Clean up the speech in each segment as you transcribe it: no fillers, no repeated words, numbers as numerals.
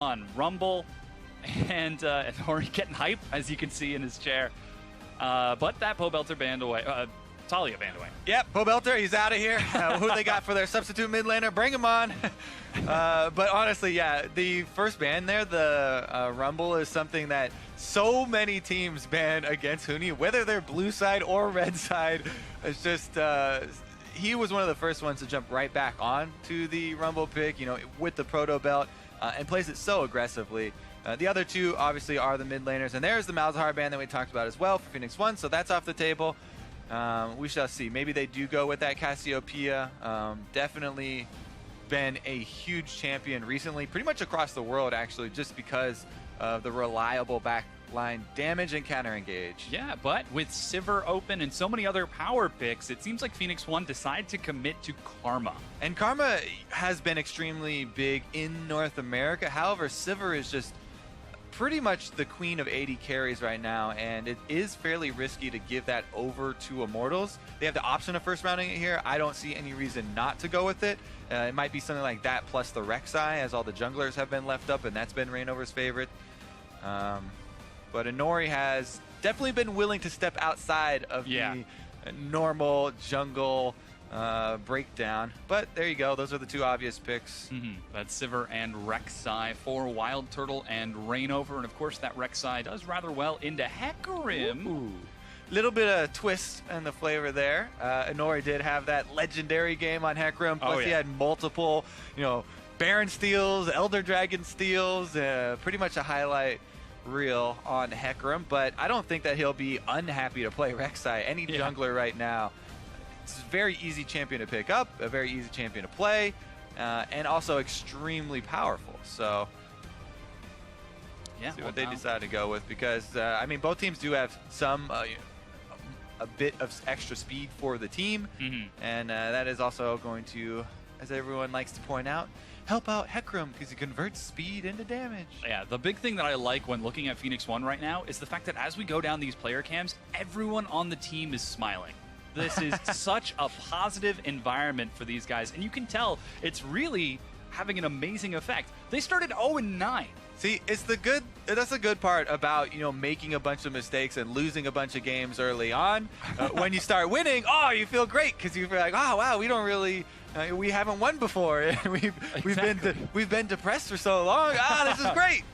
on Rumble, and Inori getting hype, as you can see in his chair. But that Pobelter banned away. Talia banned away. Yep, Pobelter, he's out of here. Who they got for their substitute mid laner? Bring him on. But honestly, yeah, the first ban there, the Rumble, is something that so many teams ban against Huni, whether they're blue side or red side. It's just he was one of the first ones to jump right back on to the Rumble pick, you know, with the Proto Belt, and plays it so aggressively. The other two obviously are the mid laners, and there's the Malzahar ban that we talked about as well for Phoenix 1, so that's off the table. We shall see. Maybe they do go with that Cassiopeia. Definitely been a huge champion recently, pretty much across the world actually, just because of the reliable backline damage and counter engage. Yeah, but with Sivir open and so many other power picks, it seems like Phoenix 1 decided to commit to Karma. And Karma has been extremely big in North America. However, Sivir is just pretty much the queen of AD carries right now, and it is fairly risky to give that over to Immortals. They have the option of first rounding it here. I don't see any reason not to go with it. It might be something like that plus the Rek'Sai, as all the junglers have been left up, and that's been Reingover's favorite. But Inori has definitely been willing to step outside of the normal jungle breakdown. But there you go. Those are the two obvious picks. That's Sivir and Rek'Sai for Wildturtle and Reingover. And of course, that Rek'Sai does rather well into Hecarim. Little bit of twist in the flavor there. Inori did have that legendary game on Hecarim. Plus he had multiple, you know, Baron steals, Elder Dragon steals, pretty much a highlight reel on Hecarim. But I don't think that he'll be unhappy to play Rek'Sai. Any jungler right now. It's a very easy champion to pick up, a very easy champion to play, and also extremely powerful. So see what they decide to go with, because I mean, both teams do have some a bit of extra speed for the team, and that is also going to, as everyone likes to point out, help out Hecarim because he converts speed into damage. Yeah, the big thing that I like when looking at Phoenix 1 right now is the fact that as we go down these player cams, everyone on the team is smiling. This is such a positive environment for these guys, and you can tell it's really having an amazing effect. They started 0-9. See, it's the good. That's the good part about, you know, making a bunch of mistakes and losing a bunch of games early on. When you start winning, you feel great because you feel like, oh wow, we don't really, we haven't won before, and we've been depressed for so long. This is great.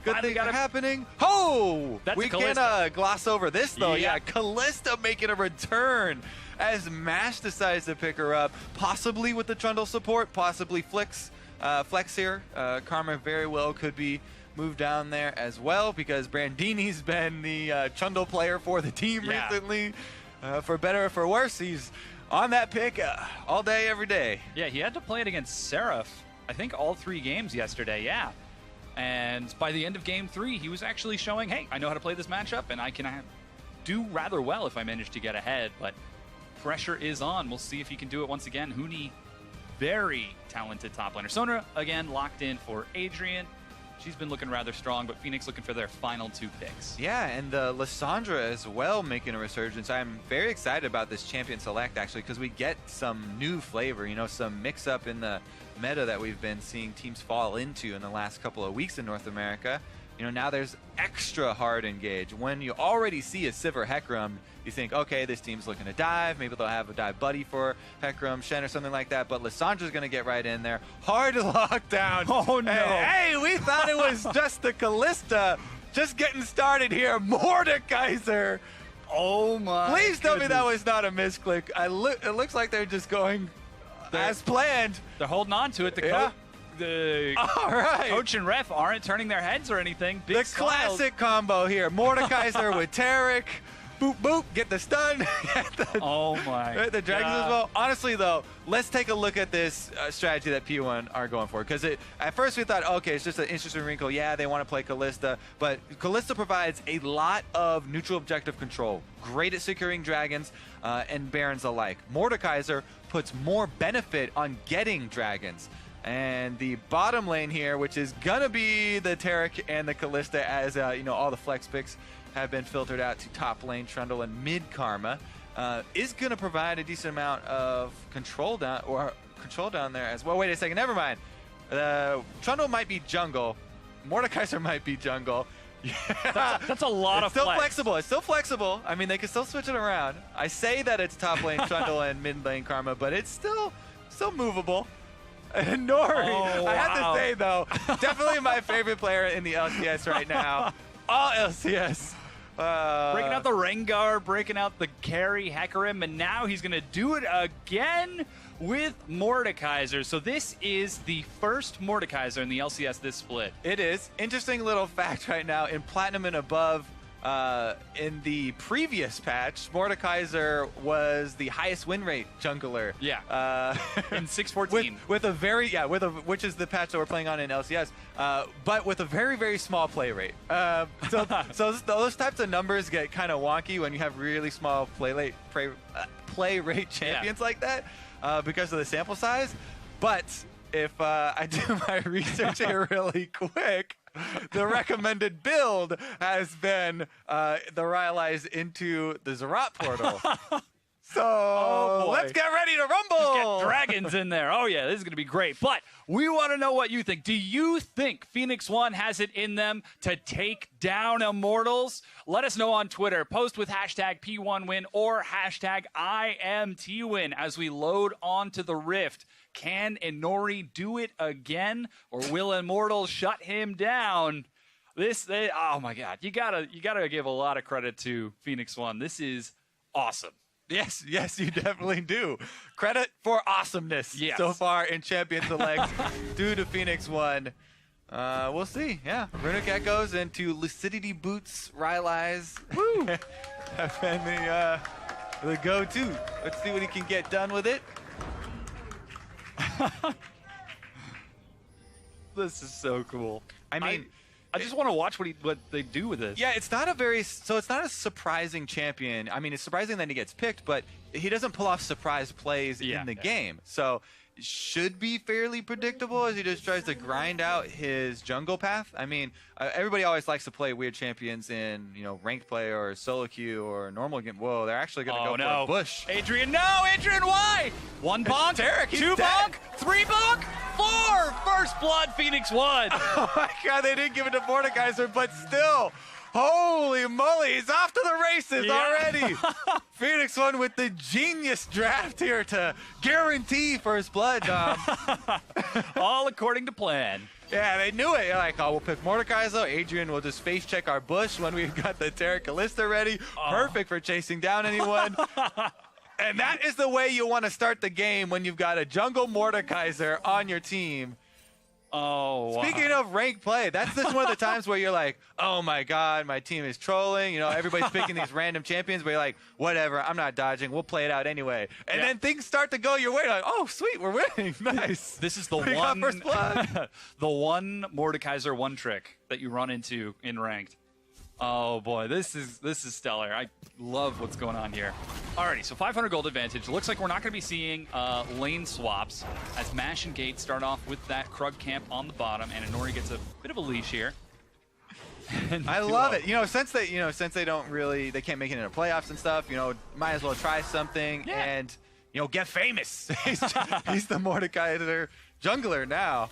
Good things are happening. We can't gloss over this though. Yeah, Kalista making a return as Mash decides to pick her up, possibly with the Trundle support, possibly Flex here. Karma very well could be moved down there as well, because Brandini's been the Trundle player for the team recently. For better or for worse, he's on that pick all day, every day. Yeah, he had to play it against Seraph, I think all 3 games yesterday, And by the end of game 3, he was actually showing, hey, I know how to play this matchup, and I can do rather well if I manage to get ahead. But pressure is on. We'll see if he can do it once again. Huni, very talented top laner. Sona, again, locked in for Adrian. She's been looking rather strong, but Phoenix looking for their final 2 picks. Yeah, and Lissandra as well making a resurgence. I'm very excited about this champion select, actually, because we get some new flavor, you know, some mix-up in the meta that we've been seeing teams fall into in the last couple of weeks in North America. You know, now there's extra hard engage. When you already see a Sivir Hecarim, you think, okay, this team's looking to dive. Maybe they'll have a dive buddy for Hecarim, Shen, or something like that. But Lissandra's going to get right in there. Hard lockdown. Oh, no. Hey, we thought it was just the Kalista. Just getting started here. Mordekaiser. Oh, my Please tell me that was not a misclick. It looks like they're just going as planned. They're holding on to it. The coach and ref aren't turning their heads or anything. Big classic combo here. Mordekaiser with Tarek. Boop, boop. Get the stun. Oh, my The dragons as well. Honestly, though, let's take a look at this strategy that P1 are going for. Because at first we thought, okay, it's just an interesting wrinkle. Yeah, they want to play Kalista. But Kalista provides a lot of neutral objective control. Great at securing dragons and barons alike. Mordekaiser puts more benefit on getting dragons. And the bottom lane here, which is going to be the Tarek and the Kalista, as you know, all the flex picks have been filtered out to top lane Trundle and mid Karma, is going to provide a decent amount of control down there as well. Wait a second, never mind. Trundle might be jungle, Mordekaiser might be jungle. Yeah. That's a lot of still flex. flexible. It's still flexible. I mean, they can still switch it around. I say that it's top lane Trundle and mid lane Karma, but it's still movable. And Inori, Oh, I have wow. to say though, definitely my favorite player in the LCS right now. All LCS. Breaking out the Rengar, breaking out the carry Hecarim, and now he's going to do it again with Mordekaiser. So this is the first Mordekaiser in the LCS this split. It is. Interesting little fact right now, in Platinum and above, in the previous patch, Mordekaiser was the highest win rate jungler. Yeah. In 614. With a very, which is the patch that we're playing on in LCS, but with a very, very small play rate. So those types of numbers get kind of wonky when you have really small play rate champions like that because of the sample size. But if I do my research here really quick, the recommended build has been the Rylai's into the Zerat portal. So let's get ready to rumble. Get dragons in there. Oh, yeah, this is going to be great. But we want to know what you think. Do you think Phoenix One has it in them to take down Immortals? Let us know on Twitter. Post with hashtag P1Win or hashtag IMTWin as we load onto the Rift. Can Inori do it again, or will Immortals shut him down? Oh my God, you gotta give a lot of credit to Phoenix One. This is awesome. Yes, you definitely do. Credit for awesomeness so far in Champion Select due to Phoenix One. We'll see. Yeah, Runic Echoes into Lucidity Boots Rylai's. Woo! Have been the go-to. Let's see what he can get done with it. This is so cool. I mean, I just want to watch what they do with this. Yeah, it's not a surprising champion. I mean, it's surprising that he gets picked, but he doesn't pull off surprise plays in the game. So it should be fairly predictable as he just tries to grind out his jungle path. I mean, everybody always likes to play weird champions in, ranked play or solo queue or normal game. Whoa, they're actually going to go for a bush. Adrian, no! Adrian, why? One bonk, Tarek, two bonk, three bonk, four! First blood, Phoenix One. Oh my God, they didn't give it to Mordekaiser, but still. Holy moly, he's off to the races already. Phoenix One with the genius draft here to guarantee first blood, Dom. All according to plan. Yeah, they knew it. They're like, we'll pick Mordekaiser. Adrian will just face check our bush when we've got the Tarek Kalista ready. Perfect for chasing down anyone. And that is the way you want to start the game when you've got a jungle Mordekaiser on your team. Oh, wow. Speaking of ranked play, that's just one of the times where you're like, oh my God, my team is trolling. Everybody's picking these random champions, but you're like, whatever, I'm not dodging. We'll play it out anyway. And then things start to go your way. You're like, oh, sweet, we're winning. Nice. This is the We got first blood. the one Mordekaiser one trick that you run into in ranked. Oh boy, this is stellar. I love what's going on here. Alrighty, so 500 gold advantage. Looks like we're not going to be seeing lane swaps as Mash and Gate start off with that Krug camp on the bottom, and Inori gets a bit of a leash here. I love it. Since they they can't make it into playoffs and stuff. Might as well try something and get famous. He's the Mordekaiser jungler now.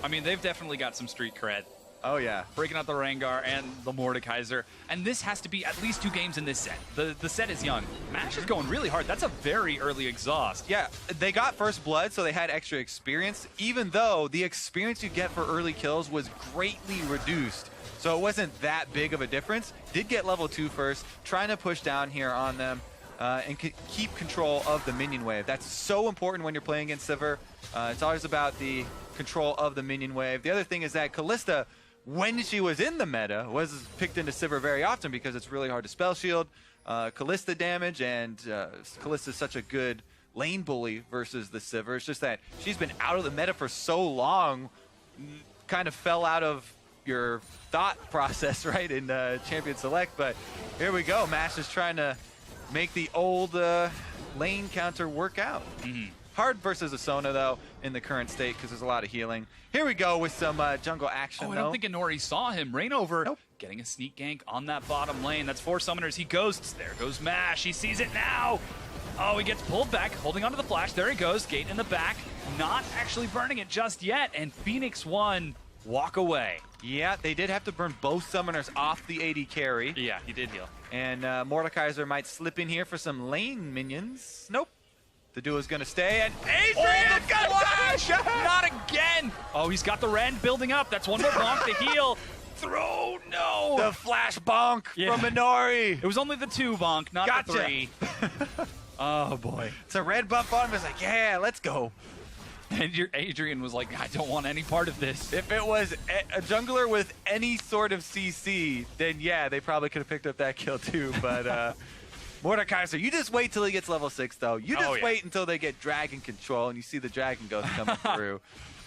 I mean, they've definitely got some street cred. Oh, yeah. Breaking out the Rengar and the Mordekaiser. And this has to be at least 2 games in this set. The set is young. Mash is going really hard. That's a very early exhaust. Yeah, they got first blood, so they had extra experience, even though the experience you get for early kills was greatly reduced. So it wasn't that big of a difference. Did get level 2 first, trying to push down here on them and keep control of the minion wave. That's so important when you're playing against Sivir. It's always about the control of the minion wave. The other thing is that Kalista, when she was in the meta, was picked into Sivir very often because it's really hard to spell shield Kalista damage, and Kalista is such a good lane bully versus the Sivir. It's just that she's been out of the meta for so long, kind of fell out of your thought process, right, in Champion Select. But here we go. Mash is trying to make the old lane counter work out. Hard versus Asona, though, in the current state because there's a lot of healing. Here we go with some jungle action, I don't think Inori saw him. Reingover getting a sneak gank on that bottom lane. That's 4 summoners. He ghosts. There goes Mash. He sees it now. Oh, he gets pulled back, holding onto the flash. There he goes. Gate in the back. Not actually burning it just yet. And Phoenix One walk away. Yeah, they did have to burn both summoners off the AD carry. Yeah, he did heal. And Mordekaiser might slip in here for some lane minions. Nope. The duo's going to stay, and Adrian got flash! Not again! Oh, he's got the rend building up. That's one more bonk to heal. Throw, no! The flash bonk from Inori. It was only the 2 bonk, not the 3. Oh, boy. It's a red buff on him. It's like, yeah, let's go. And Adrian was like, I don't want any part of this. If it was a jungler with any sort of CC, then yeah, they probably could have picked up that kill too. But Mordekaiser, you just wait till he gets level 6, though. You just wait until they get dragon control and you see the dragon ghost coming through.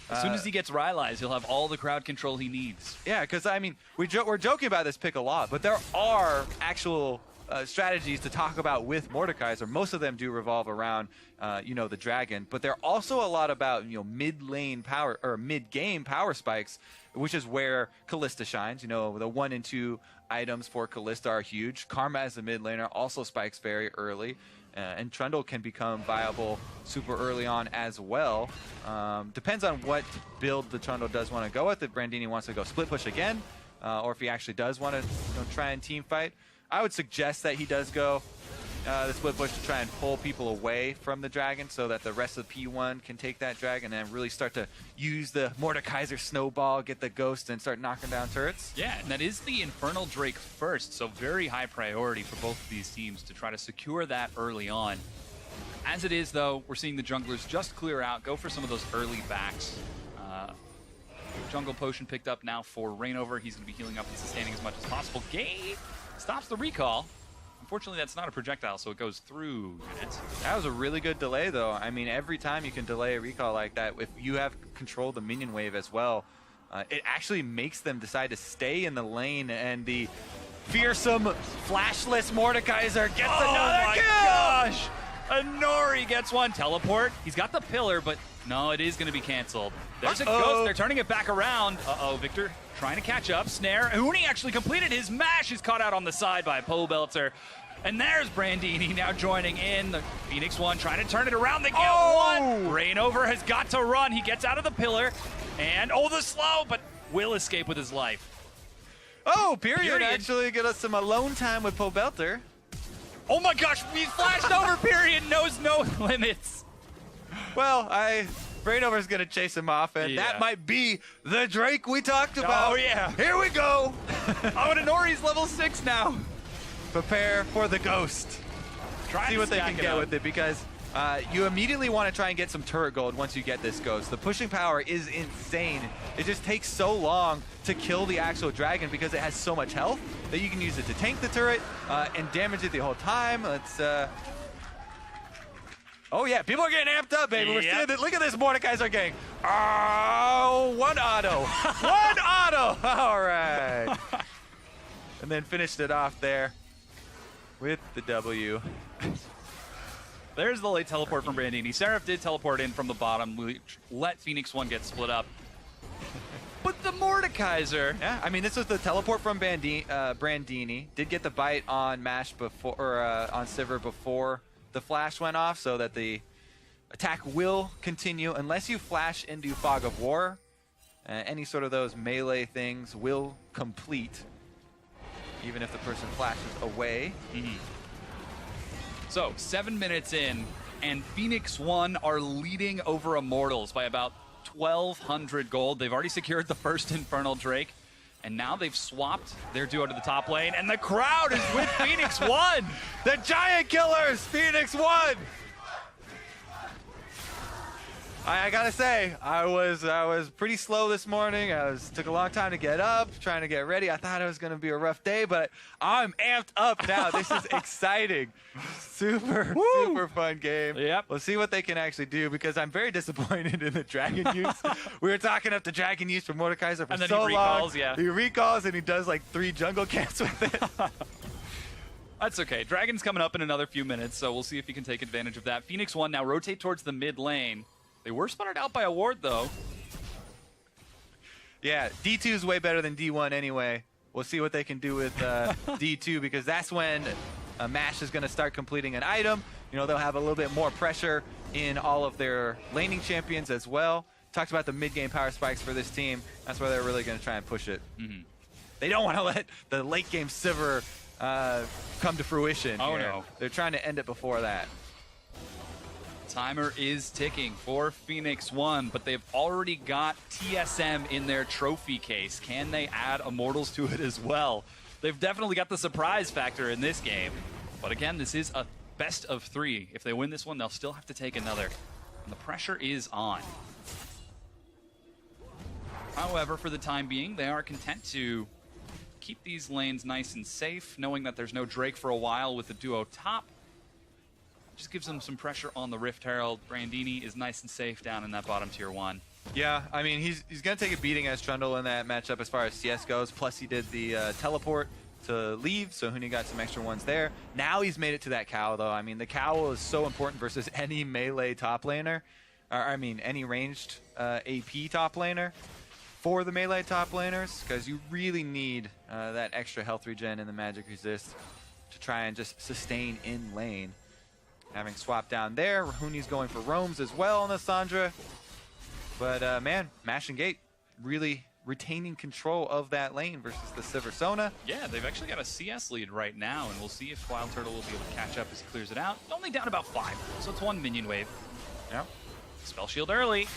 As soon as he gets Rylai's, he'll have all the crowd control he needs. Yeah, because, I mean, we're joking about this pick a lot, but there are actual strategies to talk about with Mordekaiser. Most of them do revolve around, the dragon, but they're also a lot about, mid-lane power or mid-game power spikes, which is where Kalista shines. The 1 and 2 items for Kalista are huge. Karma as a mid laner also spikes very early, and Trundle can become viable super early on as well. Depends on what build the Trundle does want to go with. If Brandini wants to go split push again, or if he actually does want to try and team fight. I would suggest that he does go the split push to try and pull people away from the dragon so that the rest of P1 can take that dragon and really start to use the Mordekaiser snowball, get the ghost, and start knocking down turrets. Yeah, and that is the Infernal Drake first, so very high priority for both of these teams to try to secure that early on. As it is, though, we're seeing the junglers just clear out, go for some of those early backs. Jungle potion picked up now for Reingover. He's going to be healing up and sustaining as much as possible. Gate stops the recall. Unfortunately, that's not a projectile, so it goes through units. That was a really good delay, though. I mean, every time you can delay a recall like that, if you have control of the minion wave as well, it actually makes them decide to stay in the lane, and the fearsome, flashless Mordekaiser gets another kill! Gosh! Inori gets one. Teleport. He's got the pillar, but no, it is going to be canceled. There's a ghost. They're turning it back around. Victor trying to catch up. Snare. Huni actually completed his mash. He's caught out on the side by Pobelter. And there's Brandini now joining in. The Phoenix One trying to turn it around. They get one. Reingover has got to run. He gets out of the pillar. And, the slow, but will escape with his life. Pirean actually get us some alone time with Pobelter. Oh my gosh, he's flashed over. Pirean knows no limits. Well, Reingover's going to chase him off, and that might be the Drake we talked about. Oh, yeah. Here we go. And Inori's level 6 now. Prepare for the ghost. See what they can get with it, because you immediately want to try and get some turret gold once you get this ghost. The pushing power is insane. It just takes so long to kill the actual dragon because it has so much health that you can use it to tank the turret and damage it the whole time. Let's... Oh, yeah, people are getting amped up, baby. We're seeing that. Look at this Mordekaiser gang. Oh, one auto. One auto. All right. And then finished it off there with the W. There's the late teleport from Brandini. Seraph did teleport in from the bottom. We let Phoenix One get split up. But the Mordekaiser. Yeah, I mean, this was the teleport from Brandini. Did get the bite on Mash before, or on Sivir before the flash went off, so that the attack will continue unless you flash into Fog of War. Any sort of those melee things will complete, even if the person flashes away. So 7 minutes in, and Phoenix One are leading over Immortals by about 1,200 gold. They've already secured the first Infernal Drake, and now they've swapped their duo to the top lane, and the crowd is with Phoenix One. The Giant Killers, Phoenix One. I gotta say, I was pretty slow this morning. Took a long time to get up, trying to get ready. I thought it was gonna be a rough day, but I'm amped up now. This is exciting. Super fun game. Yep. We'll see what they can actually do, because I'm very disappointed in the dragon use. We were talking up the dragon use for Mordekaiser for so long. He recalls and he does like 3 jungle camps with it. That's okay. Dragon's coming up in another few minutes, so we'll see if he can take advantage of that. Phoenix One now rotate towards the mid lane. They were spotted out by a ward, though. Yeah, D2 is way better than D1 anyway. We'll see what they can do with D2, because that's when Mash is going to start completing an item. They'll have a little bit more pressure in all of their laning champions as well. talked about the mid-game power spikes for this team. That's where they're really going to try and push it. They don't want to let the late-game Sivir come to fruition. Oh, here. no. They're trying to end it before that. Timer is ticking for Phoenix One, but they've already got TSM in their trophy case. Can they add Immortals to it as well? They've definitely got the surprise factor in this game. But again, this is a best of 3. If they win this one, they'll still have to take another. And the pressure is on. However, for the time being, they are content to keep these lanes nice and safe, knowing that there's no Drake for a while with the duo top. Just gives them some pressure on the Rift Herald. Brandini is nice and safe down in that bottom tier 1. Yeah, I mean, he's going to take a beating as Trundle in that matchup as far as CS goes. Plus, he did the teleport to leave, so Huni got some extra ones there. Now he's made it to that cowl, though. I mean, the cowl is so important versus any melee top laner. Or, I mean, any ranged AP top laner for the melee top laners, because you really need that extra health regen in the magic resist to try and just sustain in lane. Having swapped down there, Huni's going for roams as well on the Sandra. But man, Mash and Gate really retaining control of that lane versus the Sivir Sona. Yeah, they've actually got a CS lead right now, and we'll see if Wildturtle will be able to catch up as he clears it out. Only down about 5, so it's 1 minion wave. Yeah. Spell shield early.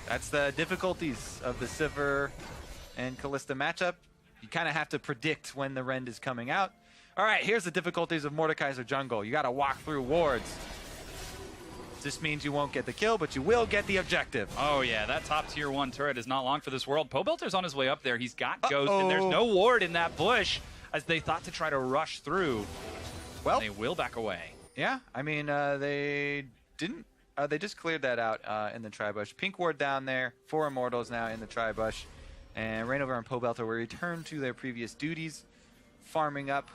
That's the difficulties of the Sivir and Kalista matchup. You kind of have to predict when the Rend is coming out. All right, here's the difficulties of Mordekaiser jungle. You got to walk through wards. This means you won't get the kill, but you will get the objective. Oh yeah, that top tier 1 turret is not long for this world. Pobelter's on his way up there. He's got Ghost, and there's no ward in that bush as they thought to try to rush through. Well, they will back away. Yeah, I mean, they didn't. They just cleared that out in the tri-bush. Pink ward down there, 4 Immortals now in the tri-bush. And Reingover and Pobelter will return to their previous duties, farming up,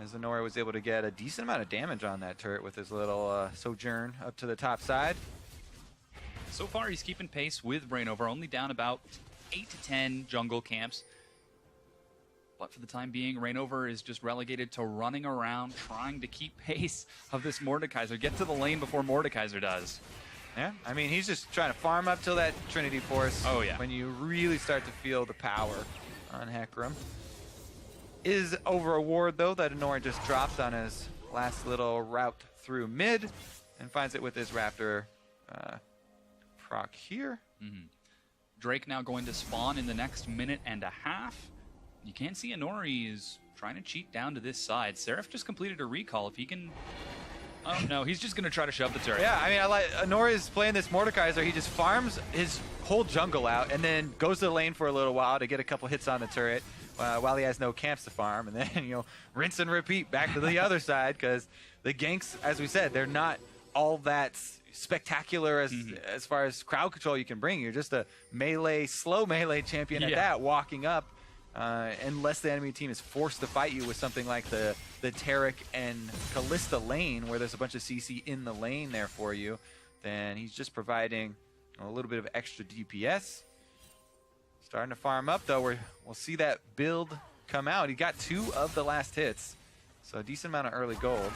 as Inori was able to get a decent amount of damage on that turret with his little sojourn up to the top side. So far, he's keeping pace with Reingover, only down about 8 to 10 jungle camps. But for the time being, Reingover is just relegated to running around, trying to keep pace of this Mordekaiser. Get to the lane before Mordekaiser does. Yeah, I mean, he's just trying to farm up till that Trinity Force. Oh, yeah. When you really start to feel the power on Hecarim. Is over a ward, though, that Inori just dropped on his last little route through mid and finds it with his Raptor proc here. Drake now going to spawn in the next minute and a half. You can see Inori is trying to cheat down to this side. Seraph just completed a recall. If he can... Oh, no, he's just going to try to shove the turret. Yeah, I mean, I like Inori is playing this Mordekaiser. He just farms his whole jungle out and then goes to the lane for a little while to get a couple hits on the turret. While he has no camps to farm, and then, you know, rinse and repeat back to the other side, because the ganks, as we said, they're not all that spectacular as far as crowd control you can bring. You're just a melee, slow melee champion at that, walking up, unless the enemy team is forced to fight you with something like the Taric and Kalista lane, where there's a bunch of CC in the lane there for you, then he's just providing a little bit of extra DPS. Starting to farm up, though. We'll see that build come out. He got 2 of the last hits, so a decent amount of early gold.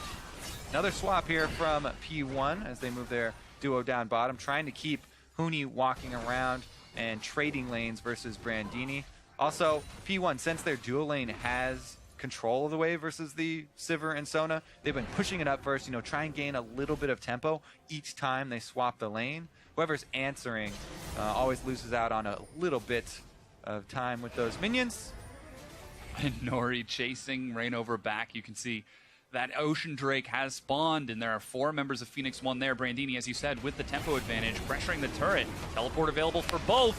Another swap here from P1 as they move their duo down bottom, trying to keep Huni walking around and trading lanes versus Brandini. Also, P1, since their duo lane has control of the wave versus the Sivir and Sona, they've been pushing it up first, you know, try and gain a little bit of tempo each time they swap the lane. Whoever's answering always loses out on a little bit of time with those minions. Inori chasing Reingover back. You can see that Ocean Drake has spawned, and there are 4 members of Phoenix One there. Brandini, as you said, with the tempo advantage, pressuring the turret. Teleport available for both.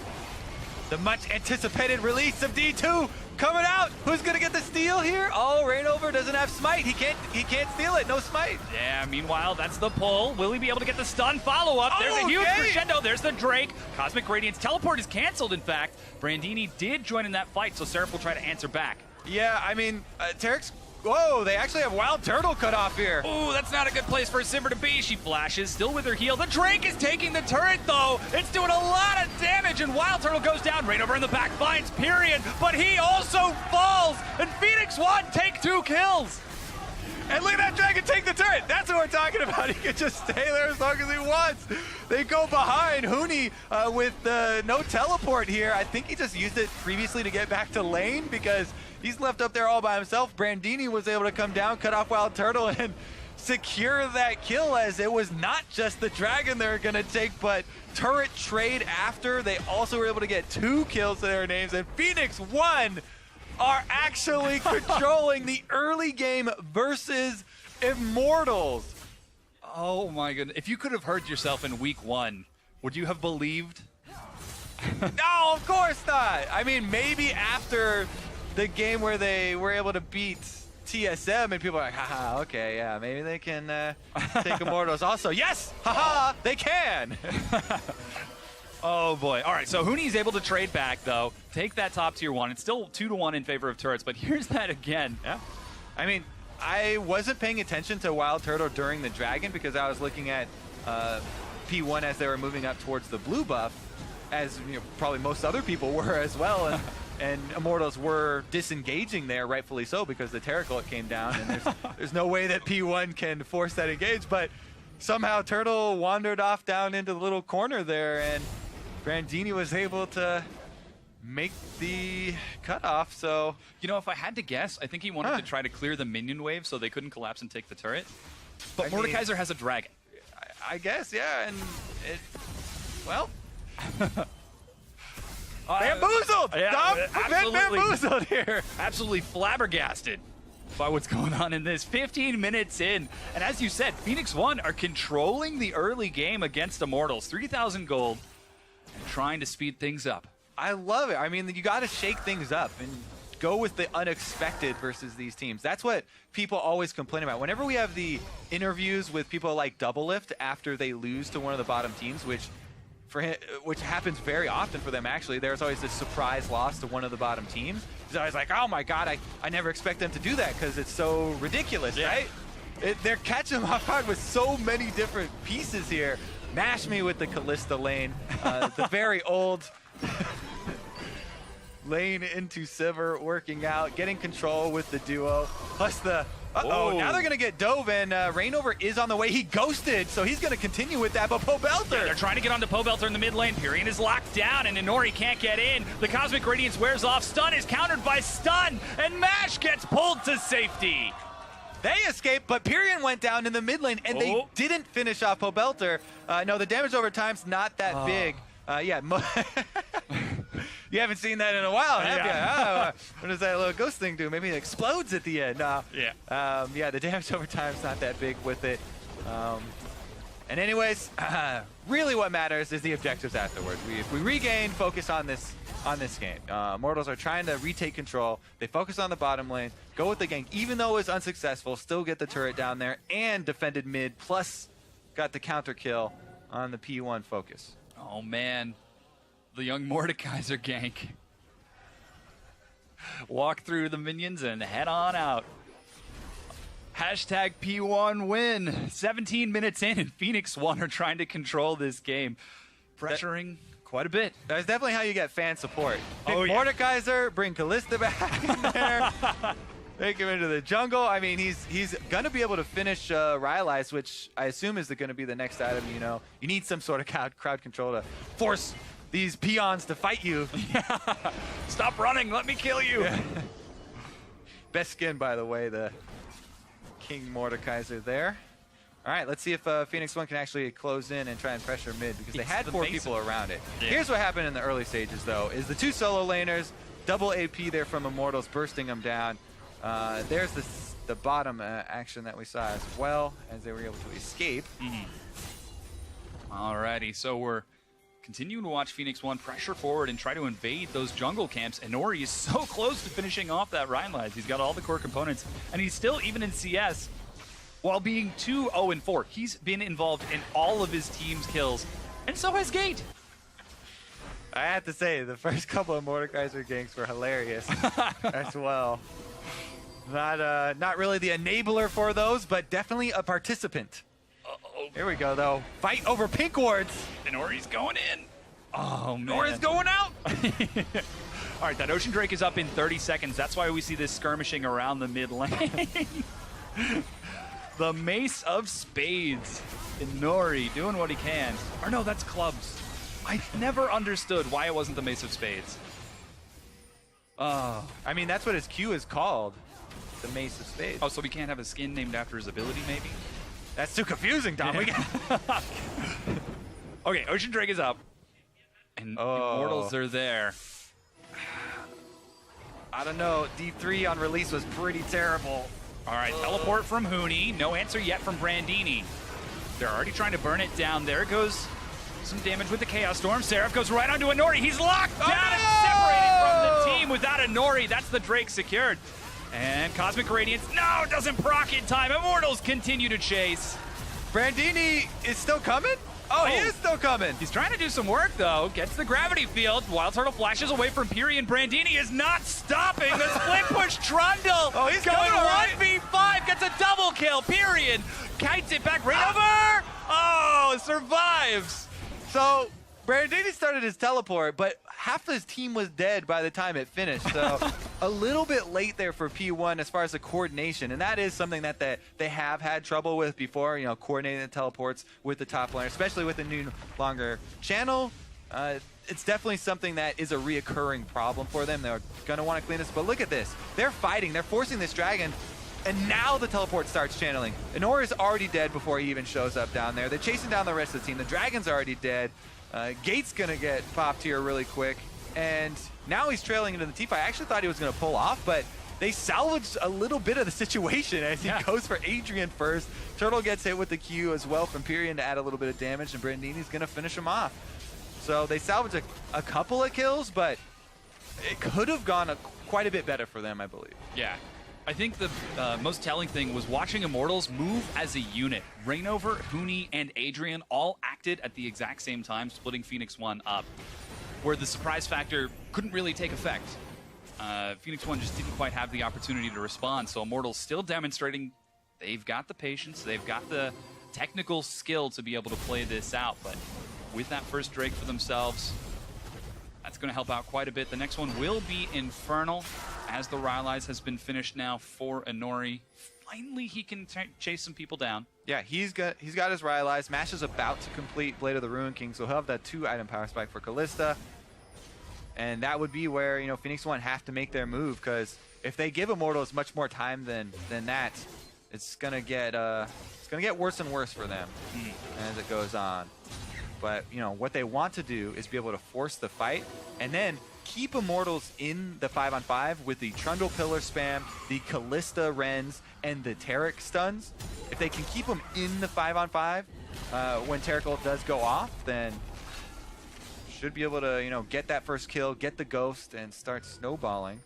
The much anticipated release of D2 coming out. Who's gonna get the steal here? Oh, Reingover doesn't have smite. He can't steal it. No smite. Yeah, meanwhile, that's the pull. Will he be able to get the stun follow-up? There's a huge crescendo. There's the Drake. Cosmic Radiance teleport is canceled, in fact. Brandini did join in that fight, so Seraph will try to answer back. Yeah, I mean, Taric's... Whoa, they actually have Wildturtle cut off here. Ooh, that's not a good place for a Sivir to be. She flashes, still with her heal. The Drake is taking the turret, though. It's doing a lot of damage, and Wildturtle goes down. Reingover in the back finds Pirean, but he also falls, and Phoenix One take 2 kills. And look at that dragon take the turret. That's what we're talking about. He can just stay there as long as he wants. They go behind. Huni with no teleport here. I think he just used it previously to get back to lane because he's left up there all by himself. Brandini was able to come down, cut off Wildturtle, and secure that kill, as it was not just the dragon they're going to take, but turret trade after. They also were able to get 2 kills to their names, and Phoenix 1 are actually controlling the early game versus Immortals. Oh my goodness. If you could have heard yourself in week 1, would you have believed? No, of course not. I mean, maybe after the game where they were able to beat TSM and people are like, haha, okay, yeah, maybe they can take Immortals also. Yes, haha, they can. Oh boy. All right, so Huni's able to trade back though, take that top tier 1. It's still 2-1 in favor of turrets, but here's that again. Yeah. I mean, I wasn't paying attention to Wildturtle during the dragon because I was looking at P1 as they were moving up towards the blue buff, as you know, probably most other people were as well. And Immortals were disengaging there, rightfully so, because the Terracult came down, and there's no way that P1 can force that engage, but somehow Turtle wandered off down into the little corner there, and Brandini was able to make the cutoff, so... You know, if I had to guess, I think he wanted to try to clear the minion wave so they couldn't collapse and take the turret. But Mordekaiser has a dragon. I guess, yeah, and it... Well... Bamboozled! Yeah, Bamboozled here! Absolutely flabbergasted by what's going on in this. 15 minutes in, and as you said, Phoenix 1 are controlling the early game against Immortals. 3,000 gold, and trying to speed things up. I love it. I mean, you got to shake things up and go with the unexpected versus these teams. That's what people always complain about. Whenever we have the interviews with people like Doublelift after they lose to one of the bottom teams, which happens very often for them, actually. There's always this surprise loss to one of the bottom teams. He's always like, oh my god, I never expect them to do that because it's so ridiculous, right? They're catching them off guard with so many different pieces here. Mash me with the Callista lane, the very old lane into Sivir working out, getting control with the duo, plus the... now they're going to get dove, and Reingover is on the way. He ghosted, so he's going to continue with that, but Pobelter... Yeah, they're trying to get onto Pobelter in the mid lane. Pirean is locked down, and Inori can't get in. The Cosmic Radiance wears off. Stun is countered by stun, and Mash gets pulled to safety. They escaped, but Pirean went down in the mid lane, and they didn't finish off Pobelter. No, the damage over time's not that big. Yeah. You haven't seen that in a while, have you? What does that little ghost thing do? Maybe it explodes at the end. No. Yeah. Yeah, the damage over time's not that big with it. And anyways, really what matters is the objectives afterwards. If we regain focus on this game. Immortals are trying to retake control. They focus on the bottom lane, go with the gank, even though it was unsuccessful, still get the turret down there and defended mid, plus got the counter kill on the P1 focus. Oh man, the young Mordekaiser gank. Walk through the minions and head on out. Hashtag P1 win. 17 minutes in, and Phoenix 1 are trying to control this game. Pressuring quite a bit. That's definitely how you get fan support. Pick Mordekaiser, bring Callista back in there, take him into the jungle. I mean, he's going to be able to finish Rylai's, which I assume is going to be the next item, you know. You need some sort of crowd control to force these peons to fight you. Stop running, let me kill you. Yeah. Best skin, by the way, the King Mordekaiser there. All right, let's see if Phoenix 1 can actually close in and try and pressure mid, because they had 4 people around it. Yeah. Here's what happened in the early stages, though, is the 2 solo laners, double AP there from Immortals, bursting them down. There's the bottom action that we saw as well, as they were able to escape. Alrighty, so we're continuing to watch Phoenix 1 pressure forward and try to invade those jungle camps. Inori is so close to finishing off that Reingover. He's got all the core components, and he's still, even in CS, while being 2-0-4, he's been involved in all of his team's kills, and so has Gate. I have to say, the first couple of Mordekaiser ganks were hilarious as well. Not really the enabler for those, but definitely a participant. Here we go, though. Fight over pink wards. Inori's going in. Oh, man. Inori's going out. All right, that Ocean Drake is up in 30 seconds. That's why we see this skirmishing around the mid lane. The Mace of Spades. Inori doing what he can. Or no, that's clubs. I never understood why it wasn't the Mace of Spades. I mean, that's what his Q is called. The Mace of Spades. Oh, so we can't have a skin named after his ability, maybe? That's too confusing, Dom. Okay, Ocean Drake is up. And Immortals are there. I don't know. D3 on release was pretty terrible. All right, teleport from Huni. No answer yet from Brandini. They're already trying to burn it down. There goes some damage with the Chaos Storm. Seraph goes right onto Inori. He's locked down and separated from the team without Inori. That's the Drake secured. And Cosmic Radiance, no, doesn't proc in time. Immortals continue to chase. Brandini is still coming? Oh, he is still coming. He's trying to do some work, though. Gets the gravity field. Wildturtle flashes away from Pirean. Brandini is not stopping the split push Trundle. Oh, he's going right. 1v5. Gets a double kill. Pirean kites it back. Reingover. Oh, survives. So Brandini started his teleport, but half his team was dead by the time it finished. So a little bit late there for P1 as far as the coordination. And that is something that they have had trouble with before, you know, coordinating the teleports with the top laner, especially with the new longer channel. It's definitely something that is a reoccurring problem for them. They're going to want to clean this. But look at this. They're fighting. They're forcing this dragon. And now the teleport starts channeling. Inori is already dead before he even shows up down there. They're chasing down the rest of the team. The dragon's already dead. Gate's going to get popped here really quick. And now he's trailing into the T5. I actually thought he was going to pull off, but they salvaged a little bit of the situation as he goes for Adrian first. Turtle gets hit with the Q as well from Pirean to add a little bit of damage, and Brandini's going to finish him off. So they salvaged a couple of kills, but it could have gone quite a bit better for them, I believe. Yeah. I think the most telling thing was watching Immortals move as a unit. Reingover, Huni, and Adrian all acted at the exact same time, splitting Phoenix 1 up, where the surprise factor couldn't really take effect. Phoenix 1 just didn't quite have the opportunity to respond, so Immortals still demonstrating they've got the patience, they've got the technical skill to be able to play this out, but with that first Drake for themselves, that's going to help out quite a bit. The next one will be Infernal, as the Rylai's has been finished now for Inori. Finally, he can chase some people down. Yeah, he's got his Rylai's. Mash is about to complete Blade of the Ruin King, so he'll have that 2-item power spike for Kalista. And that would be where, you know, Phoenix 1 have to make their move, because if they give Immortals much more time than that, it's gonna get worse and worse for them as it goes on. But, you know, what they want to do is be able to force the fight and then keep Immortals in the 5-on-5 with the Trundle Pillar spam, the Kalista Rens, and the Taric stuns. If they can keep them in the 5-on-5 when Taric ult does go off, then should be able to, you know, get that first kill, get the ghost, and start snowballing.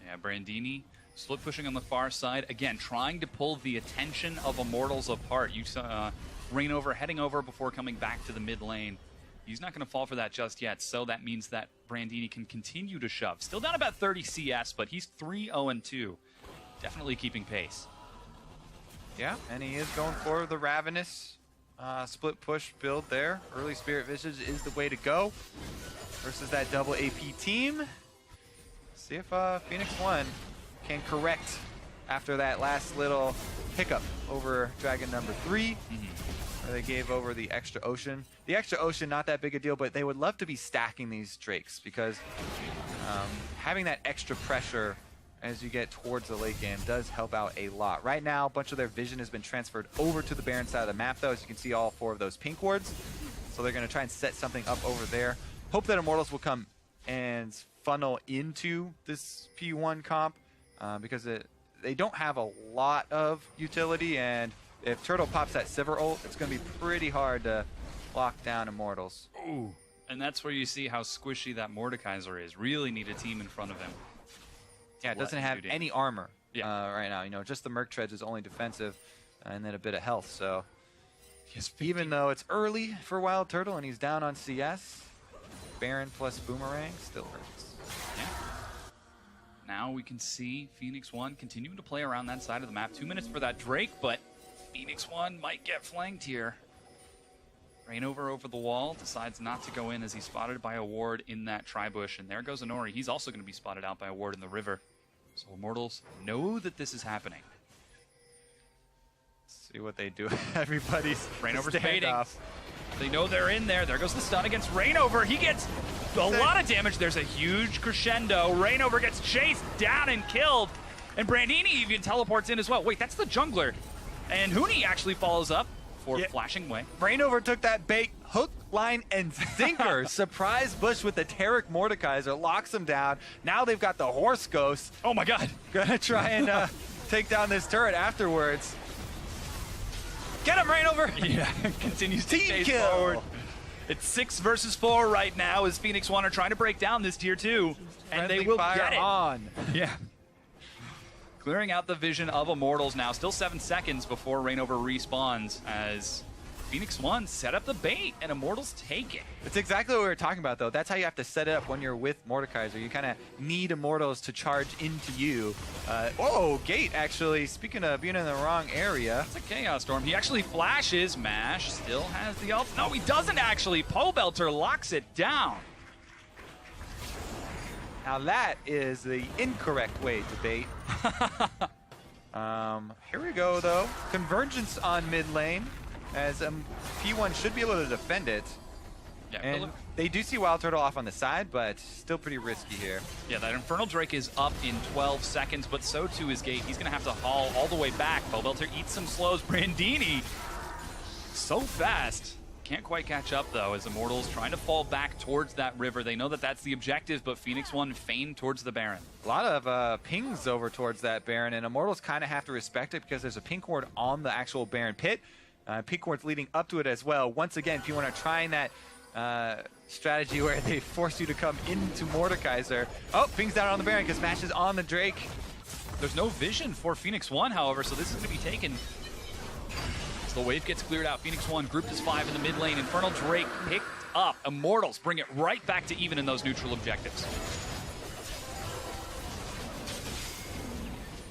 Yeah, Brandini split pushing on the far side. Again, trying to pull the attention of Immortals apart. You saw Reingover heading over before coming back to the mid lane. He's not going to fall for that just yet, so that means that Brandini can continue to shove. Still down about 30 CS, but he's 3-0-2. Definitely keeping pace. Yeah, and he is going for the Ravenous split push build there. Early Spirit Visage is the way to go versus that double AP team. See if Phoenix 1 can correct after that last little hiccup over Dragon number 3. Where they gave over the extra ocean. The extra ocean, not that big a deal, but they would love to be stacking these Drakes because having that extra pressure as you get towards the late game does help out a lot. Right now, a bunch of their vision has been transferred over to the Baron side of the map, though. As you can see, all 4 of those pink wards. So they're going to try and set something up over there. Hope that Immortals will come and funnel into this P1 comp because they don't have a lot of utility, and if Turtle pops that Sivir ult, it's going to be pretty hard to lock down Immortals. Ooh. And that's where you see how squishy that Mordekaiser is. Really need a team in front of him. Yeah, it doesn't have any armor right now. You know, just the Merc Treads is only defensive and then a bit of health. So even though it's early for Wildturtle and he's down on CS, Baron plus Boomerang still hurts. Yeah. Now we can see Phoenix 1 continuing to play around that side of the map. 2 minutes for that Drake, but Phoenix 1 might get flanked here. Reingover over the wall, decides not to go in as he's spotted by a ward in that tri-bush. And there goes Inori. He's also going to be spotted out by a ward in the river. So Immortals know that this is happening. See what they do. Everybody's Reingover's baiting. off. They know they're in there. There goes the stun against Reingover. He gets a lot of damage. There's a huge crescendo. Reingover gets chased down and killed. And Brandini even teleports in as well. Wait, that's the jungler. And Huni actually follows up for flashing away. Reingover took that bait, hook, line, and sinker. Surprise Bush with the Taric Mordekaiser, locks him down. Now they've got the Horse Ghost. Oh my god. Gonna try and take down this turret afterwards. Get him, Reingover! Yeah, continues to Team chase kill. forward. It's 6 versus 4 right now as Phoenix One are trying to break down this tier 2. And Friendly they will fire get it. on. Yeah. Clearing out the vision of Immortals now. Still 7 seconds before Reingover respawns as Phoenix One set up the bait and Immortals take it. It's exactly what we were talking about, though. That's how you have to set it up when you're with Mordekaiser. You kind of need Immortals to charge into you. Gate, actually, speaking of being in the wrong area. It's a Chaos Storm. He actually flashes. Mash still has the ult. No, he doesn't actually. Pobelter locks it down. Now that is the incorrect way to bait. Here we go, though. Convergence on mid lane, as P1 should be able to defend it. Yeah, And they do see Wildturtle off on the side, but still pretty risky here. yeah, that Infernal Drake is up in 12 seconds, but so too is Gate. He's going to have to haul all the way back. Pobelter eats some slows. Brandini, so fast. Can't quite catch up, though, as Immortals trying to fall back towards that river. They know that that's the objective, but Phoenix One feigned towards the Baron. A lot of pings over towards that Baron, and Immortals kind of have to respect it because there's a pink ward on the actual Baron pit. Pink ward's leading up to it as well. Once again, P1 are trying that strategy where they force you to come into Mordekaiser. Oh, pings down on the Baron because Mash is on the Drake. There's no vision for Phoenix One, however, so this is going to be taken. As the wave gets cleared out, Phoenix One grouped as 5 in the mid lane. Infernal Drake picked up. Immortals bring it right back to even in those neutral objectives.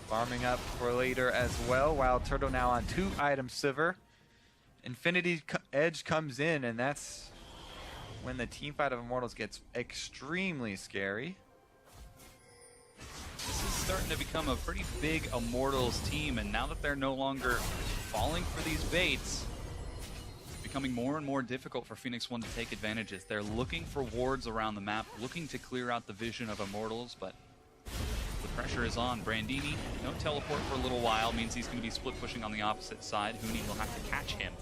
Farming up for later as well. Wildturtle now on 2 items Sivir. Infinity Edge comes in, and that's when the team fight of Immortals gets extremely scary. This is starting to become a pretty big Immortals team, and now that they're no longer falling for these baits, it's becoming more and more difficult for Phoenix One to take advantages. They're looking for wards around the map, looking to clear out the vision of Immortals, but the pressure is on. Brandini, no teleport for a little while, means he's going to be split pushing on the opposite side. Huni will have to catch him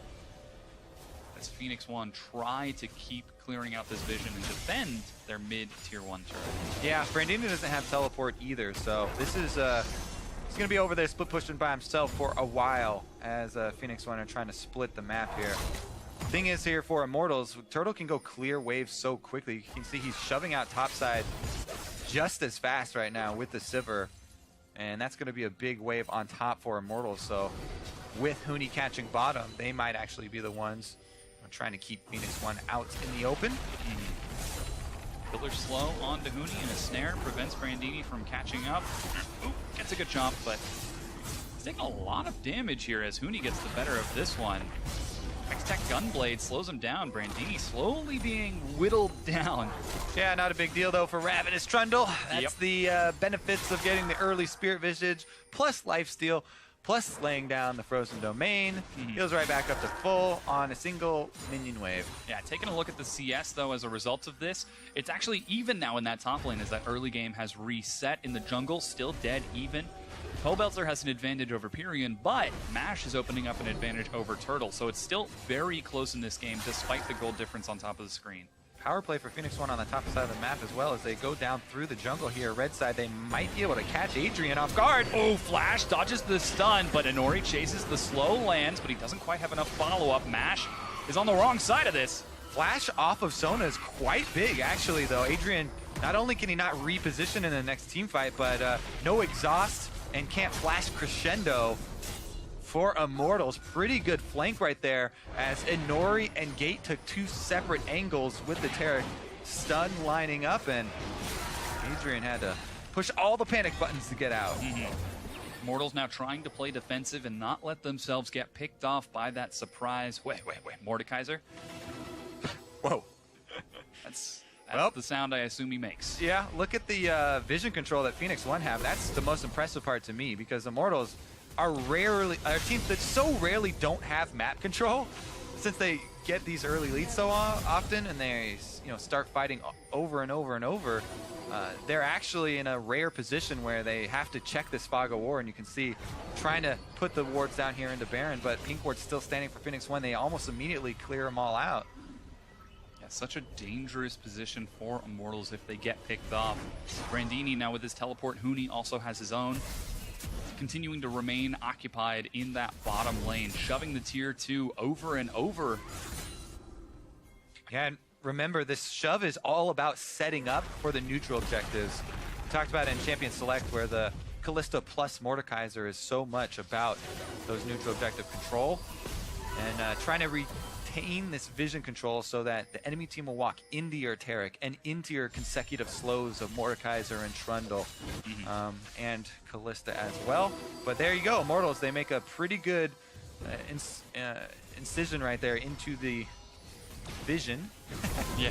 as Phoenix One try to keep clearing out this vision and defend their mid tier 1 turret. Yeah, Brandini doesn't have teleport either, so this is he's gonna be over there split pushing by himself for a while as Phoenix One are trying to split the map here. Thing is here for Immortals, Turtle can go clear waves so quickly. You can see he's shoving out topside just as fast right now with the Sivir, and that's gonna be a big wave on top for Immortals. So with Huni catching bottom, they might actually be the ones trying to keep Phoenix One out in the open. Killer slow onto Huni, and a snare prevents Brandini from catching up. Ooh, gets a good jump, but he's taking a lot of damage here as Huni gets the better of this one. X-Tech Gunblade slows him down. Brandini slowly being whittled down. Yeah, not a big deal though for Ravenous Trundle. That's the benefits of getting the early Spirit Visage plus Lifesteal, plus laying down the Frozen Domain. Heals right back up to full on a single minion wave. Yeah, taking a look at the CS, though, as a result of this, it's actually even now in that top lane as that early game has reset in the jungle, still dead even. Pobelter has an advantage over Pirean, but Mash is opening up an advantage over Turtle, so it's still very close in this game despite the gold difference on top of the screen. Power play for Phoenix One on the top side of the map as well as they go down through the jungle here. Red side, they might be able to catch Adrian off guard. Oh, Flash dodges the stun, but Inori chases the slow lands, but he doesn't quite have enough follow-up. Mash is on the wrong side of this. Flash off of Sona is quite big, actually, though. Adrian, not only can he not reposition in the next team fight, but no exhaust and can't flash crescendo for Immortals. Pretty good flank right there as Inori and Gate took 2 separate angles with the Terra stun lining up, and Adrian had to push all the panic buttons to get out. Immortals now trying to play defensive and not let themselves get picked off by that surprise. Wait. Mordekaiser? Whoa. That's Well, the sound I assume he makes. Yeah, look at the vision control that Phoenix One have. That's the most impressive part to me because Immortals, are teams that so rarely don't have map control, since they get these early leads so often and they start fighting over and over and over. They're actually in a rare position where they have to check this fog of war, and you can see trying to put the wards down here into Baron, but pink ward's still standing for Phoenix 1. They almost immediately clear them all out. Yeah, such a dangerous position for Immortals if they get picked off. Brandini now with his teleport. Huni also has his own. Continuing to remain occupied in that bottom lane, shoving the tier 2 over and over. Yeah, and remember, this shove is all about setting up for the neutral objectives. We talked about it in Champion Select, where the Kalista plus Mordekaiser is so much about those neutral objective control and trying to retain this vision control so that the enemy team will walk into your Taric and into your consecutive slows of Mordekaiser and Trundle and Kalista as well. But there you go, Immortals, they make a pretty good incision right there into the vision. Yeah.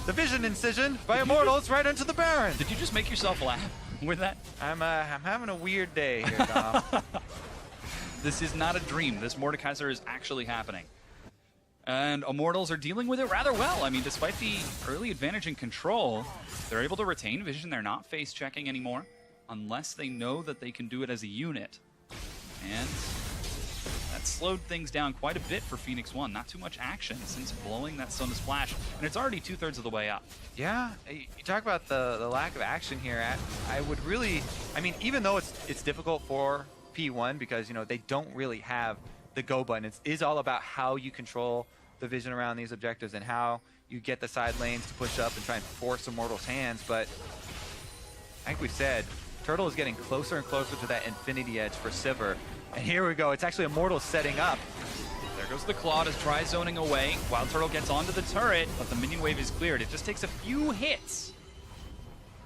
The vision incision by Immortals right into the Baron. Did you just make yourself laugh with that? I'm having a weird day here, Dom. This is not a dream. This Mordekaiser is actually happening. And Immortals are dealing with it rather well. I mean, despite the early advantage in control, they're able to retain vision. They're not face checking anymore unless they know that they can do it as a unit. And that slowed things down quite a bit for Phoenix 1. Not too much action since blowing that Sona Splash, and it's already 2/3 of the way up. Yeah, you talk about the lack of action here. I would really, I mean, even though it's difficult for P1 because, they don't really have the go button. It is all about how you control the vision around these objectives and how you get the side lanes to push up and try and force Immortals' hands. But I think we said, Turtle is getting closer and closer to that infinity edge for Sivir. And here we go. It's actually Immortals setting up. There goes the Claw as try zoning away. Wildturtle gets onto the turret, but the minion wave is cleared. It just takes a few hits.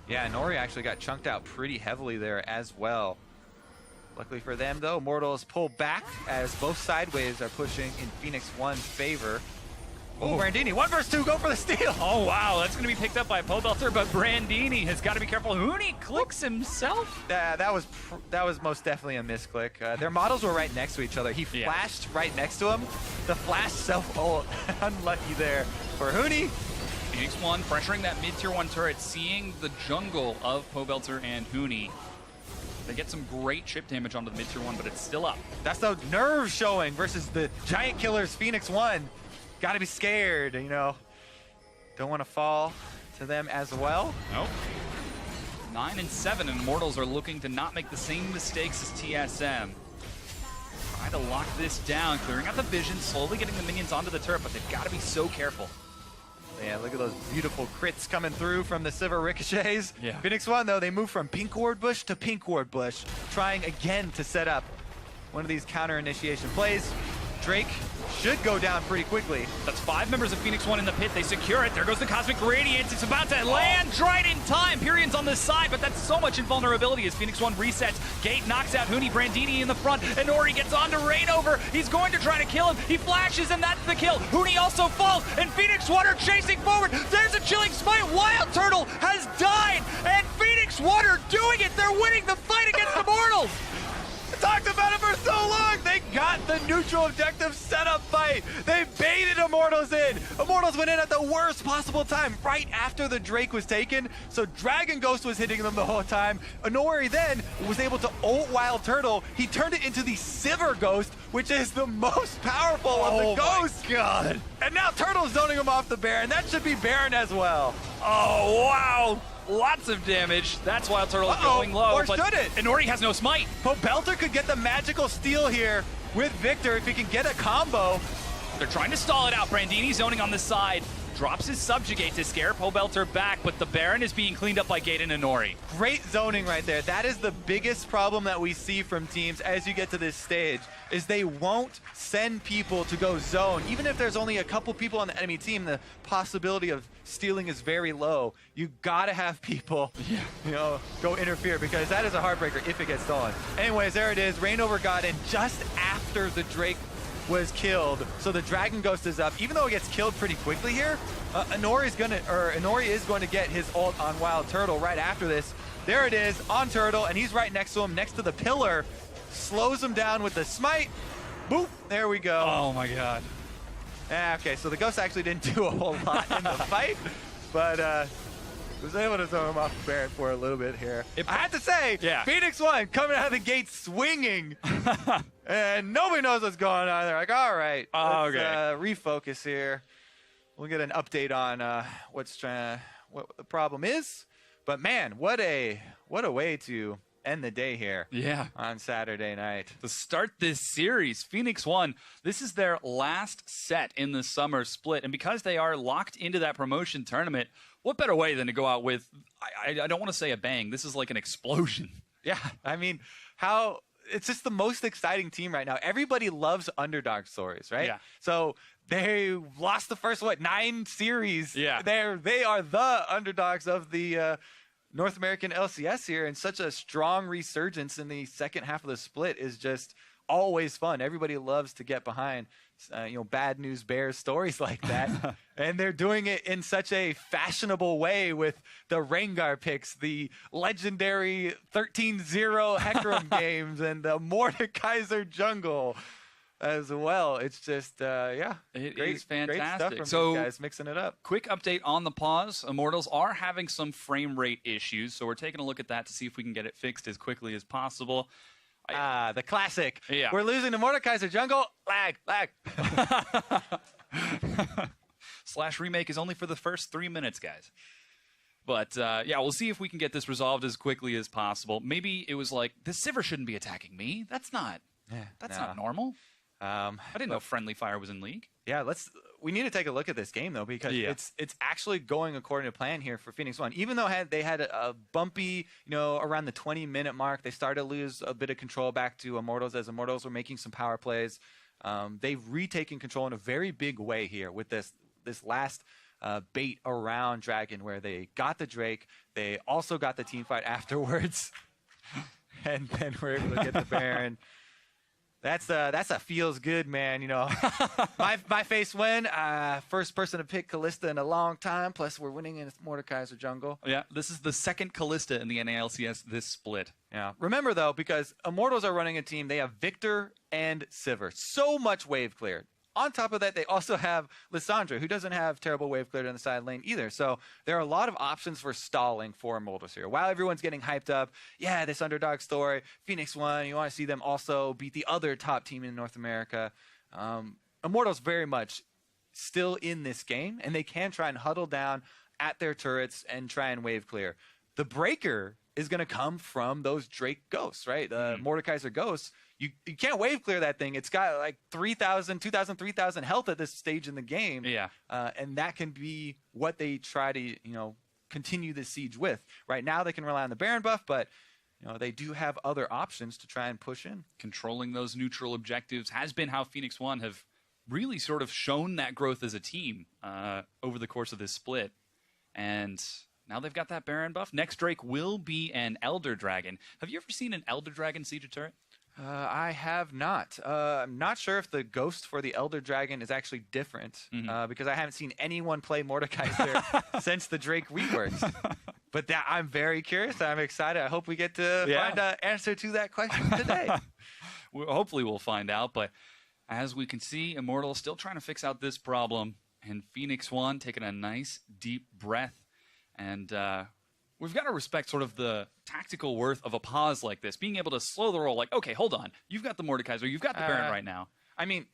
Yeah, Inori actually got chunked out pretty heavily there as well. Luckily for them, though, Immortals pull back as both sideways are pushing in Phoenix 1's favor. Oh, Brandini, 1 versus 2, go for the steal. Oh, wow, that's going to be picked up by Pobelter, but Brandini has got to be careful. Huni clicks himself. That was most definitely a misclick. Their models were right next to each other. He flashed right next to him. The flash self-ult, unlucky there for Huni. Phoenix 1 pressuring that mid-tier 1 turret, seeing the jungle of Pobelter and Huni. They get some great chip damage onto the mid-tier 1, but it's still up. That's the nerve showing versus the Giant Killers Phoenix 1. Gotta be scared, Don't want to fall to them as well. Nope. 9 and 7, and Immortals are looking to not make the same mistakes as TSM. Try to lock this down, clearing out the vision, slowly getting the minions onto the turret, but they've got to be so careful. Yeah, look at those beautiful crits coming through from the Sivir ricochets. Yeah. Phoenix 1, though, they move from pink ward bush to pink ward bush, trying again to set up one of these counter initiation plays. Drake should go down pretty quickly. That's 5 members of Phoenix 1 in the pit. They secure it. There goes the Cosmic Radiance. It's about to land right in time. Pirean's on the side, but that's so much invulnerability as Phoenix 1 resets. Gate knocks out Huni. Brandini in the front. Inori gets on to Reingover. He's going to try to kill him. He flashes, and that's the kill. Huni also falls, and Phoenix 1 are chasing forward. There's a chilling smite. Wildturtle has died, and Phoenix 1 are doing it. They're winning the fight against Immortals. Talked about it for so long. They got the neutral objective setup fight. They baited Immortals in. Immortals went in at the worst possible time, right after the Drake was taken. So Dragon Ghost was hitting them the whole time. Inori then was able to ult Wildturtle. He turned it into the Sivir Ghost, which is the most powerful of the ghosts. Oh my God. And now Turtle's zoning him off the Baron. That should be Baron as well. Oh, wow. Lots of damage. That's Wildturtle going low. Or but should it? Inori has no smite. Pobelter could get the magical steal here with Victor if he can get a combo. They're trying to stall it out. Brandini zoning on the side. Drops his Subjugate to scare Pobelter back, but the Baron is being cleaned up by Gate and Inori. Great zoning right there. That is the biggest problem that we see from teams as you get to this stage, is they won't send people to go zone. Even if there's only a couple people on the enemy team, the possibility of stealing is very low. You gotta have people, go interfere, because that is a heartbreaker if it gets stolen. Anyways, there it is. Reingover got in just after the Drake was killed, so the Dragon Ghost is up. Even though it gets killed pretty quickly here, Inori is going to get his ult on Wildturtle right after this. There it is on Turtle, and he's right next to him, next to the pillar. slows him down with the smite. Boop, there we go. Oh my god. Okay, so the Ghost actually didn't do a whole lot in the fight, but was able to throw him off the Baron for a little bit here. I have to say, Phoenix 1 coming out of the gate swinging, and nobody knows what's going on. They're like, all right, let's refocus here. We'll get an update on what the problem is. But man, what a way to end the day here on Saturday night. To start this series, Phoenix 1, this is their last set in the summer split. And because they are locked into that promotion tournament, what better way than to go out with, I don't want to say a bang, this is like an explosion. Yeah, I mean, it's just the most exciting team right now. Everybody loves underdog stories, right? Yeah. So they lost the first, 9 series. Yeah. They are the underdogs of the North American LCS here, and such a strong resurgence in the second half of the split is just always fun. Everybody loves to get behind, bad news bears stories like that. And they're doing it in such a fashionable way with the Reingover picks, the legendary 13-0 Hecarim games, and the Mordekaiser jungle as well. It's just, it is fantastic. Great stuff from these guys mixing it up. Quick update on the pause. Immortals are having some frame rate issues, so we're taking a look at that to see if we can get it fixed as quickly as possible. The classic. Yeah. We're losing to Mordekaiser jungle. Lag. Slash remake is only for the first 3 minutes, guys. But, we'll see if we can get this resolved as quickly as possible. Maybe it was like, the Sivir shouldn't be attacking me. That's not normal. I didn't know Friendly Fire was in League. Yeah, we need to take a look at this game, though, because it's actually going according to plan here for Phoenix 1. Even though they had a bumpy, around the 20-minute mark, they started to lose a bit of control back to Immortals as Immortals were making some power plays. They've retaken control in a very big way here with this last bait around Dragon, where they got the Drake. They also got the team fight afterwards. And then we're able to get the Baron. That's a feels good, man. My face win. First person to pick Kalista in a long time. Plus, we're winning in Mordekaiser jungle. Yeah, this is the second Kalista in the NALCS this split. Yeah. Remember though, because Immortals are running a team, they have Victor and Sivir. So much wave cleared. On top of that, they also have Lissandra, who doesn't have terrible wave cleared in the side lane either. So there are a lot of options for stalling for Immortals here. While everyone's getting hyped up, this underdog story, Phoenix 1, you want to see them also beat the other top team in North America. Immortals very much still in this game, and they can try and huddle down at their turrets and try and wave clear. The breaker is going to come from those Drake ghosts, right? The Mordekaiser ghosts. You can't wave clear that thing. It's got like 3,000, 2,000, 3,000 health at this stage in the game. Yeah. And that can be what they try to, continue the siege with. Right now they can rely on the Baron buff, but they do have other options to try and push in. Controlling those neutral objectives has been how Phoenix 1 have really sort of shown that growth as a team over the course of this split. And now they've got that Baron buff. Next Drake will be an Elder Dragon. Have you ever seen an Elder Dragon siege a turret? I have not. I'm not sure if the ghost for the Elder Dragon is actually different because I haven't seen anyone play Mordekaiser since the Drake reworks. But I'm very curious. I'm excited. I hope we get to find an answer to that question today. Hopefully we'll find out. But as we can see, Immortal still trying to fix out this problem. And Phoenix 1 taking a nice deep breath. And we've got to respect sort of the tactical worth of a pause like this. Being able to slow the roll, like, okay, hold on. You've got the Mordekaiser. You've got the Baron right now. I mean,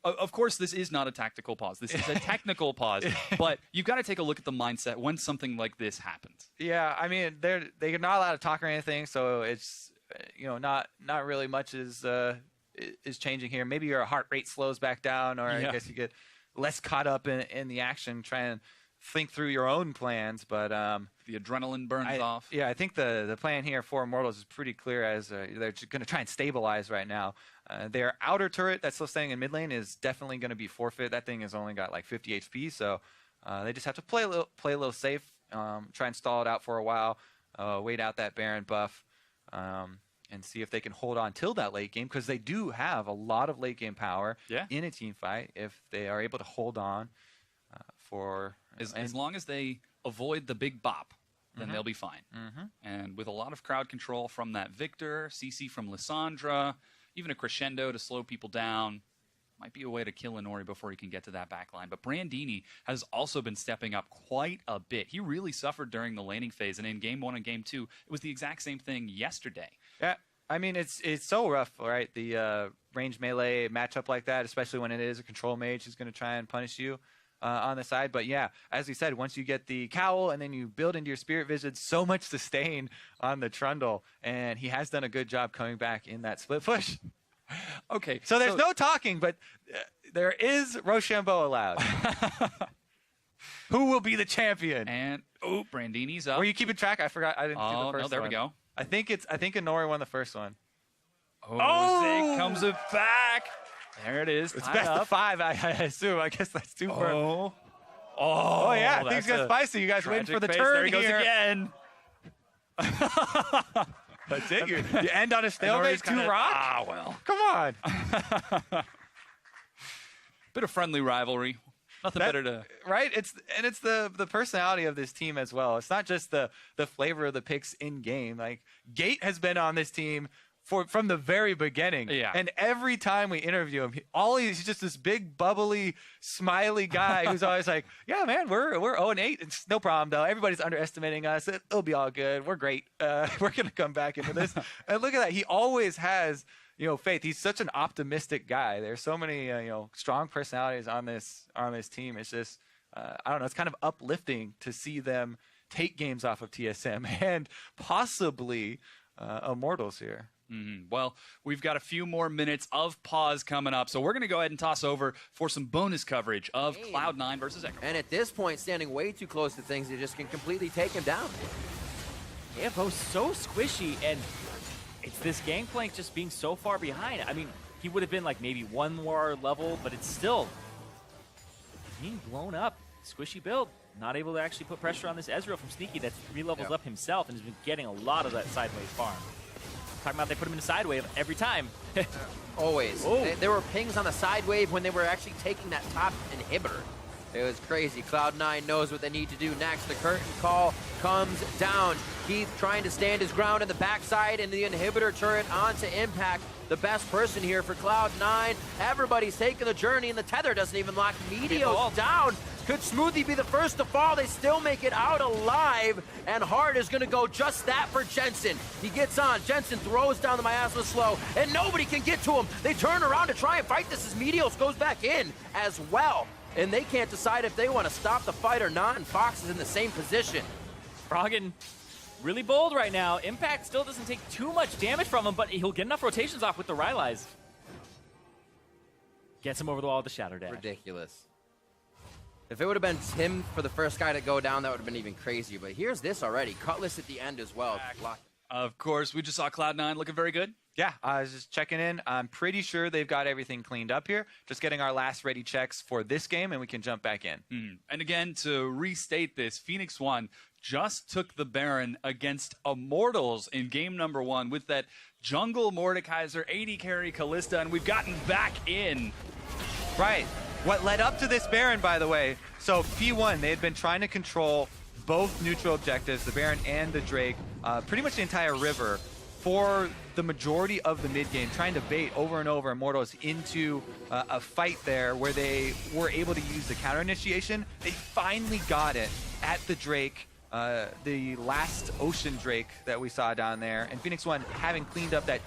of course, this is not a tactical pause. This is a technical pause. But you've got to take a look at the mindset when something like this happens. Yeah, I mean, they're not allowed to talk or anything, so it's not really much is changing here. Maybe your heart rate slows back down, or I guess you get less caught up in the action, trying to think through your own plans, but the adrenaline burns off. Yeah, I think the plan here for Immortals is pretty clear, as they're going to try and stabilize right now. Their outer turret that's still staying in mid lane is definitely going to be forfeit. That thing has only got like 50 HP, so they just have to play a little safe, try and stall it out for a while, wait out that Baron buff, and see if they can hold on till that late game, because they do have a lot of late game power in a team fight if they are able to hold on for... As long as they avoid the big bop. then they'll be fine. And with a lot of crowd control from that Victor, CC from Lissandra, even a crescendo to slow people down, might be a way to kill Inori before he can get to that back line. But Brandini has also been stepping up quite a bit. He really suffered during the laning phase, and in Game 1 and Game 2, it was the exact same thing yesterday. Yeah, I mean, it's so rough, right? The range melee matchup like that, especially when it is a control mage who's going to try and punish you on the side. But yeah, as we said, once you get the cowl and then you build into your spirit vision, so much sustain on the Trundle, and he has done a good job coming back in that split push. Okay, so there's no talking, but there is Rochambeau allowed. Who will be the champion? And Brandini's up. Were you keeping track? I forgot. I didn't see the first one. No, there we go. I think Inori won the first one. Zig comes it back. There it is. It's best of 5, I assume. I guess that's 2 for. Oh yeah, things get spicy. You guys waiting for the turn there he goes again. That's it. You end on a stalemate, 2 rock? Ah, well. Come on. Bit of friendly rivalry. Nothing better to... Right? It's the personality of this team as well. It's not just the flavor of the picks in-game. Like, Gate has been on this team from the very beginning. Yeah. And every time we interview him, he's just this big, bubbly, smiley guy who's always like, yeah, man, we're 0-8. It's no problem, though. Everybody's underestimating us. It'll be all good. We're great. We're going to come back into this. And look at that. He always has, faith. He's such an optimistic guy. There's so many, strong personalities on this team. It's just, I don't know. It's kind of uplifting to see them take games off of TSM and possibly Immortals here. Well, we've got a few more minutes of pause coming up, so we're going to go ahead and toss over for some bonus coverage of Cloud9 versus Echo. And at this point, standing way too close to things, you just can completely take him down. Yeah, both so squishy, and it's this Gangplank just being so far behind. I mean, he would have been like maybe 1 more level, but it's still being blown up. Squishy build. Not able to actually put pressure on this Ezreal from Sneaky that's 3 levels up himself and has been getting a lot of that sideways farm. Talking about they put him in a side wave every time. Always. There were pings on the side wave when they were actually taking that top inhibitor. It was crazy. Cloud9 knows what they need to do next. The curtain call comes down. Keith trying to stand his ground in the backside, and the inhibitor turret onto Impact. The best person here for Cloud9. Everybody's taking the journey, and the tether doesn't even lock. Meteo's down. Could Smoothie be the first to fall? They still make it out alive, and Hard is going to go just that for Jensen. He gets on. Jensen throws down the miasma slow, and nobody can get to him. They turn around to try and fight this as Meteos goes back in as well, and they can't decide if they want to stop the fight or not, and Fox is in the same position. Froggen really bold right now. Impact still doesn't take too much damage from him, but he'll get enough rotations off with the Rylai's. Gets him over the wall with the Shadow Dash. Ridiculous. If it would have been him for the first guy to go down, that would have been even crazier. But here's this already. Cutlass at the end as well. Of course, we just saw Cloud9 looking very good. Yeah, I was just checking in. I'm pretty sure they've got everything cleaned up here. Just getting our last ready checks for this game, and we can jump back in. And again, to restate this, Phoenix One just took the Baron against Immortals in game number 1 with that jungle Mordekaiser, AD carry Kalista, and we've gotten back in. Right. What led up to this Baron, by the way, so P1, they had been trying to control both neutral objectives, the Baron and the Drake, pretty much the entire river, for the majority of the mid game, trying to bait over and over Immortals into a fight there where they were able to use the counter initiation. They finally got it at the Drake, the last Ocean Drake that we saw down there, and Phoenix One, having cleaned up that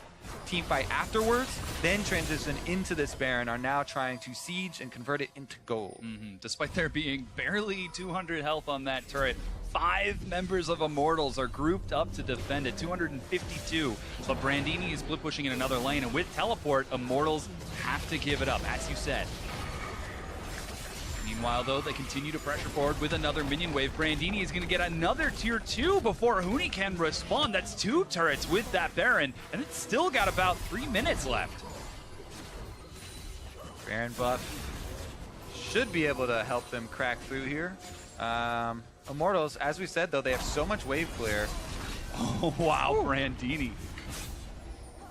team fight afterwards, then transition into this Baron, are now trying to siege and convert it into gold. Despite there being barely 200 health on that turret, 5 members of Immortals are grouped up to defend it, 252. But Brandini is split pushing in another lane, and with teleport, Immortals have to give it up, as you said. Meanwhile, though, they continue to pressure forward with another minion wave. Brandini is going to get another tier 2 before Huni can respond. That's 2 turrets with that Baron, and it's still got about 3 minutes left. Baron buff should be able to help them crack through here. Immortals, as we said, though, they have so much wave clear. Oh, wow, Brandini.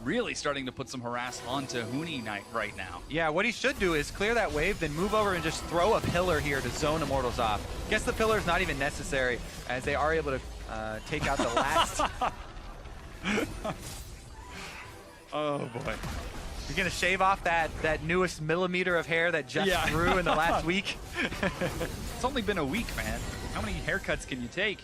really starting to put some harass onto Huni right now. Yeah, what he should do is clear that wave, then move over and just throw a pillar here to zone Immortals off. Guess the pillar is not even necessary, as they are able to take out the last. Oh boy. You're gonna shave off that newest millimeter of hair that Jeff grew in the last week. It's only been a week, man. How many haircuts can you take?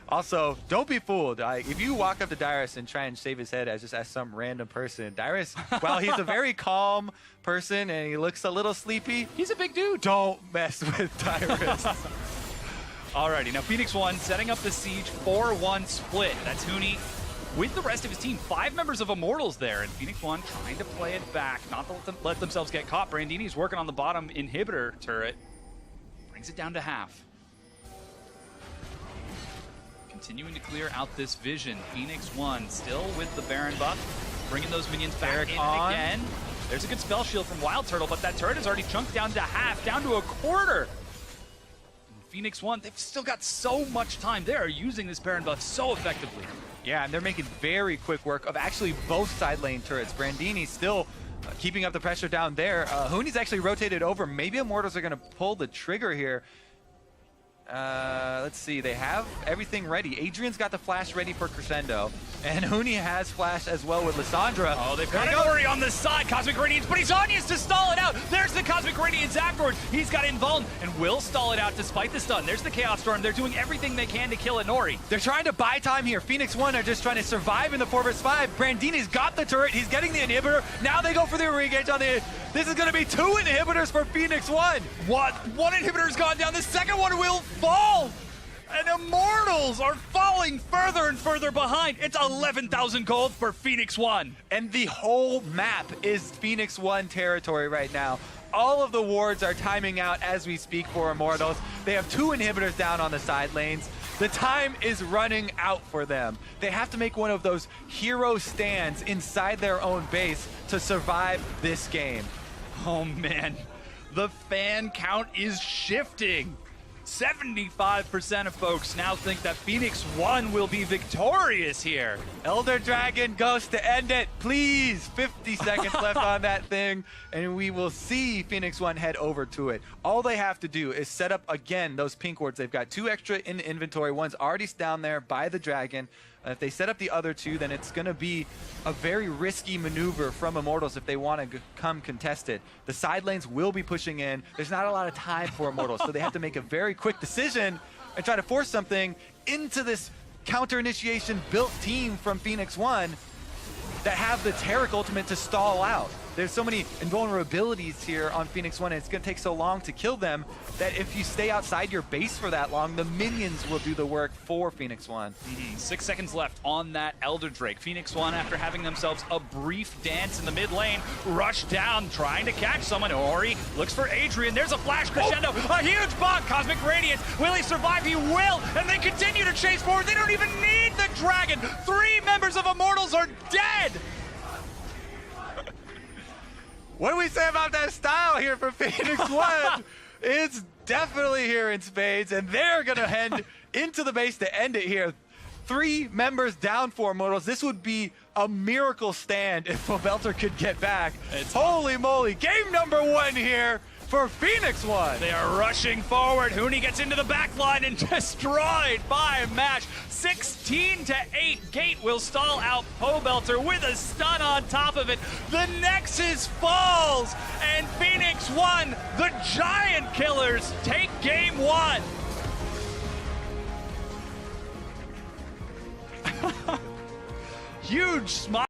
Also, don't be fooled. If you walk up to Dyrus and try and shave his head as some random person, Dyrus, while he's a very calm person and he looks a little sleepy, He's a big dude. don't mess with Dyrus. Alrighty, now Phoenix One setting up the siege, 4-1 split. That's Huni with the rest of his team. 5 members of Immortals there, and Phoenix One trying to play it back, not to let themselves get caught. Brandini's working on the bottom inhibitor turret. Brings it down to half. Continuing to clear out this vision. Phoenix One still with the Baron buff, bringing those minions back in again. There's a good spell shield from Wildturtle, but that turret is already chunked down to half, down to a quarter. And Phoenix One, they've still got so much time. They are using this Baron buff so effectively. Yeah, and they're making very quick work of actually both side lane turrets. Brandini still keeping up the pressure down there. Huni's actually rotated over. Maybe Immortals are going to pull the trigger here. Let's see, they have everything ready. Adrian's got the flash ready for Crescendo, and Huni has flash as well with Lissandra. Oh, they've got Inori on the side. Cosmic Radiance, but he's Anya's to stall it out. There's the Cosmic Radiance afterwards. He's got Invuln and will stall it out despite the stun. There's the Chaos Storm. They're doing everything they can to kill Inori. They're trying to buy time here. Phoenix One are just trying to survive in the 4 vs 5. Brandini's got the turret. He's getting the inhibitor. Now they go for the re-engage on the... This is going to be 2 inhibitors for Phoenix One. What? One inhibitor's gone down. The second one will fall. And Immortals are falling further and further behind. It's 11,000 gold for Phoenix One. And the whole map is Phoenix One territory right now. All of the wards are timing out as we speak for Immortals. They have 2 inhibitors down on the side lanes. The time is running out for them. They have to make one of those hero stands inside their own base to survive this game. Oh man, the fan count is shifting. 75% of folks now think that Phoenix One will be victorious here. Elder Dragon goes to end it. Please, 50 seconds left on that thing, and we will see Phoenix One head over to it. All they have to do is set up, again, those pink wards. They've got 2 extra in inventory. One's already down there by the Dragon. If they set up the other 2, then it's going to be a very risky maneuver from Immortals if they want to come contested. The side lanes will be pushing in. There's not a lot of time for Immortals, so they have to make a very quick decision and try to force something into this counter-initiation built team from Phoenix One that have the Taric ultimate to stall out. There's so many invulnerabilities here on Phoenix One, and it's going to take so long to kill them that if you stay outside your base for that long, the minions will do the work for Phoenix One. 6 seconds left on that Elder Drake. Phoenix One, after having themselves a brief dance in the mid lane, rush down, trying to catch someone. Ori looks for Adrian. There's a flash crescendo, a huge bomb. Cosmic Radiance. Will he survive? He will, and they continue to chase forward. They don't even need the Dragon. 3 members of Immortals are dead. What do we say about that style here for Phoenix One? It's definitely here in spades, and they're going to head into the base to end it here. 3 members down for Immortals. This would be a miracle stand if Pobelter could get back. Holy moly. Game number 1 here for Phoenix One. They are rushing forward. Huni gets into the back line and destroyed by Match. 16-8. Gate will stall out Pobelter with a stun on top of it. The Nexus falls, and Phoenix One, the Giant Killers, take game 1. Huge smile.